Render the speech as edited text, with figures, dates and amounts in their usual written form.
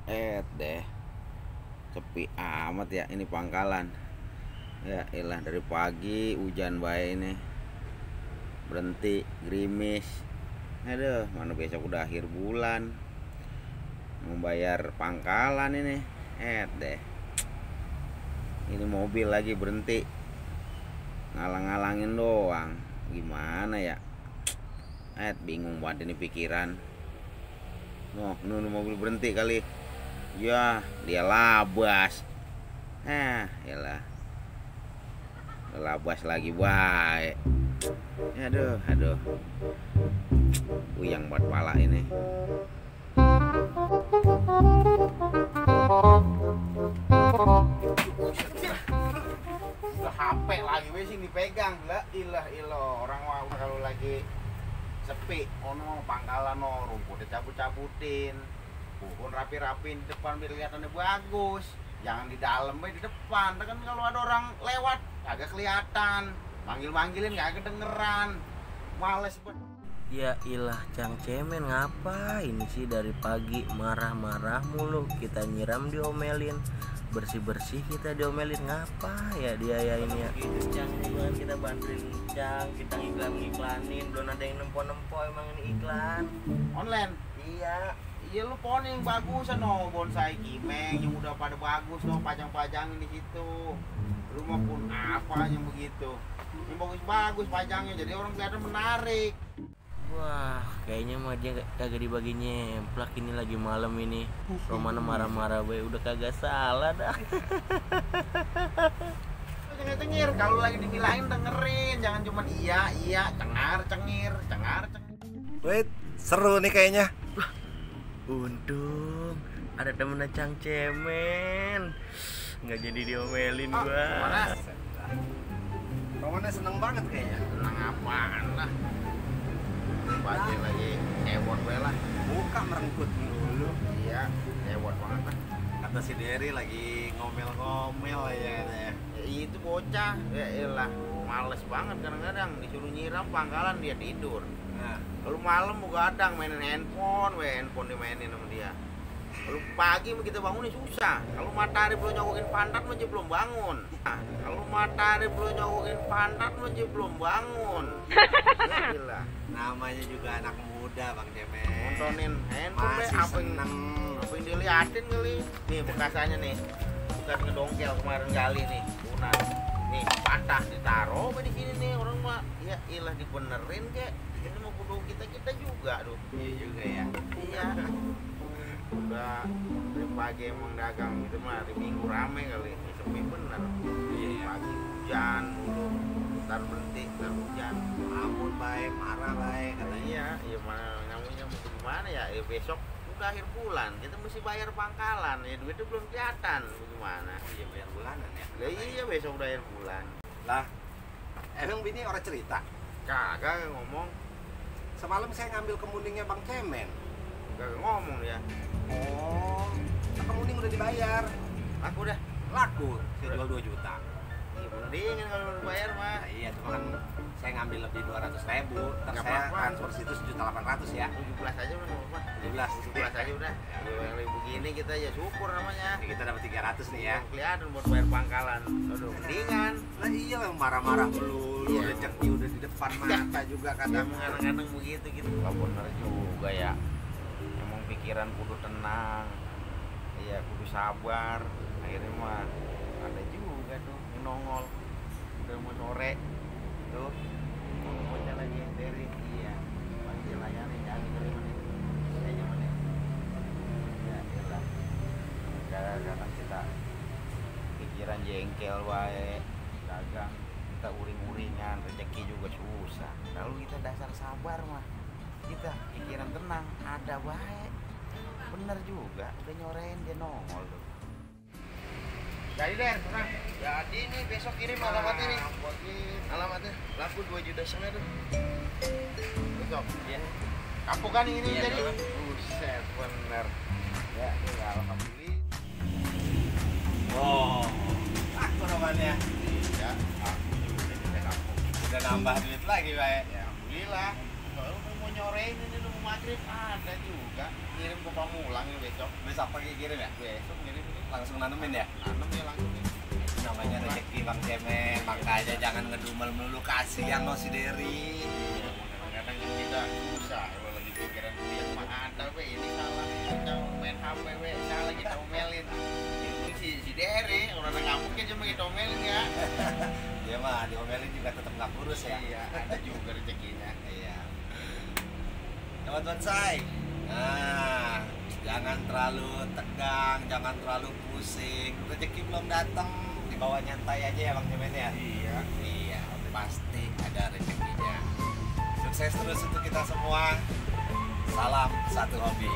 Deh, sepi amat ya ini pangkalan. Ya elah, dari pagi hujan bae ini. Berhenti, gerimis. Aduh, mana besok udah akhir bulan. Mau bayar pangkalan ini. Deh. Ini mobil lagi berhenti. Ngalang-ngalangin doang. Gimana ya? Bingung banget ini pikiran. Mobil berhenti kali. Ya, dia labas. Yalah. Labas lagi baik. Aduh. Uyang buat pala ini. Udah HP lagi weh sih dipegang. La ilah orang kalau lagi sepi ono pangkalan rumput dicabut-cabutin. Pohon rapi-rapin di depan biar kelihatannya bagus. Jangan di dalam, di depan. Kan kalau ada orang lewat agak kelihatan. Manggil-manggilin gak kedengeran. Males banget. Ya ilah, Cang Cemen ngapain sih dari pagi marah-marah mulu, kita nyiram diomelin, bersih-bersih kita diomelin, ngapa ya dia ya ini ya. Gitu Cang, ini kita bantuin Cang, kita iklan-iklanin, belum ada yang nempo-nempo emang ini iklan. Online? Iya lu pohon yang bagusan bonsai kimeng yang udah pada bagus pajang-pajangin di situ. Rumah pun apa yang begitu. Yang bagus-bagus pajangnya jadi orang kelihatan menarik. Wah, kayaknya mah dia kagak dibagi nyemplak ini lagi malam ini. Romana marah-marah we, udah kagak salah dah. Jangan cengir, kalau lagi dibilangin dengerin, jangan cuma iya, cengir. Wait, seru nih kayaknya. Untung ada temen Cang Cemen, nggak jadi diomelin gua. Romana seneng banget kayaknya. Tenang apaan lah. Pagi lagi ewot gue lah. Muka merengkut dulu. Iya, ewot banget lah. Kata si Derry lagi ngomel-ngomel ya. Itu bocah, ya elah, males banget kadang-kadang disuruh nyiram pangkalan dia tidur. Nah, Kalau malam buka adang mainin handphone dimainin sama dia. Kalau pagi kita bangunin susah. Kalau matahari belum nyokokin pantat aja belum bangun. Kalau matahari belum nyokokin pantat aja belum bangun. Gila. namanya juga anak muda Bang Cemen. Nontonin handphone deh, Masih seneng. apa yang diliatin kali. Nih bekasannya nih. Bekas ngedongkel kemarin kali nih. Lunas. Nih patah ditaruh di sini nih orang mah. Ya ilah dibenerin kek. Ini mau kudu kita juga tuh. Iya juga ya. Iya. Udah dari pagi emang dagang gitu mah, hari Minggu rame kali. Sepi bener. Iya ya. Pagi hujan mulu. Ntar berhenti, ntar hujan. Ampun baik, marah baik katanya. Iya mana namanya mesti gimana ya? Besok udah akhir bulan, kita mesti bayar pangkalan. Ya duitnya belum kelihatan bagaimana. Iya bayar bulanan ya. Lah iya besok udah akhir bulan. Lah, emang bini orang cerita. Kagak ngomong, Semalam saya ngambil kemuningnya Bang Cemen. kagak ngomong ya. Oh, kemuning udah dibayar. Aku udah. Laku, saya jual 2 juta. Iya mendingan kalau bayar mah. Nah, iya, cuma kan saya ngambil lebih 200.000. Terus Nggak saya apa-apa. transfer situ 1.800.000 ya. 17 aja mana apa? 17. 17 aja udah. Yang lebih begini kita ya syukur namanya. Kita dapat 300 nih ya. Kelihatan buat bayar pangkalan. Aduh, mendingan. Lah iya lah marah-marah dulu. Iya. Rezeki udah di depan mata juga Ya kadang. kadang-kadang begitu gitu. Gak bener juga ya. Emang pikiran kudu tenang. Iya, kudu sabar. Akhirnya mah ada juga tuh yang nongol. Udah mau sore. Tuh. Bocah lagi dari iya. Panggil layani jangan kali mana. Kayaknya mana. Ya elah. Kadang-kadang kita pikiran jengkel wae, dagang kita uring-uringan, rezeki juga susah. Kalau kita dasar sabar mah, kita pikiran tenang, ada baik. Bener juga, udah nyorein dia nongol tuh. Jadi Der, tenang. Jadi nih besok kirim alamatnya nih. Alamatnya laku 2,5 juta tuh. Besok. Iya. Kampung kan ini Iya, jadi. betul. Buset, bener. Ya, ini alhamdulillah. Oh, laku romannya. Iya, aku juga jadi kampung. Udah nambah duit lagi, Pak. Ya, alhamdulillah. Kalau mau nyorein ini lu maghrib ada juga ngirim ke Pamulang ya besok. Besok pagi kirim ya? Besok ngirim ini Langsung nanemin ya? tanam ya langsung ini. Itu namanya rezeki Bang Cemen. Makanya jangan ngedumel melulu, kasihan lo si Derry. Kadang-kadang kita susah kalau lagi pikiran kuliah mah ada we ini salah kita main HP we salah kita omelin. Ini si Dere orang kampungnya cuma kita omelin ya. Dia mah diomelin juga tetap nggak kurus ya. Iya, ada juga rezekinya. Iya. Sobat bonsai. Nah, jangan terlalu tegang, jangan terlalu pusing. Rezeki belum datang, dibawa nyantai aja ya Bang Cemen ya. Iya. Iya, pasti ada rezekinya. Sukses terus untuk kita semua. Salam satu hobi.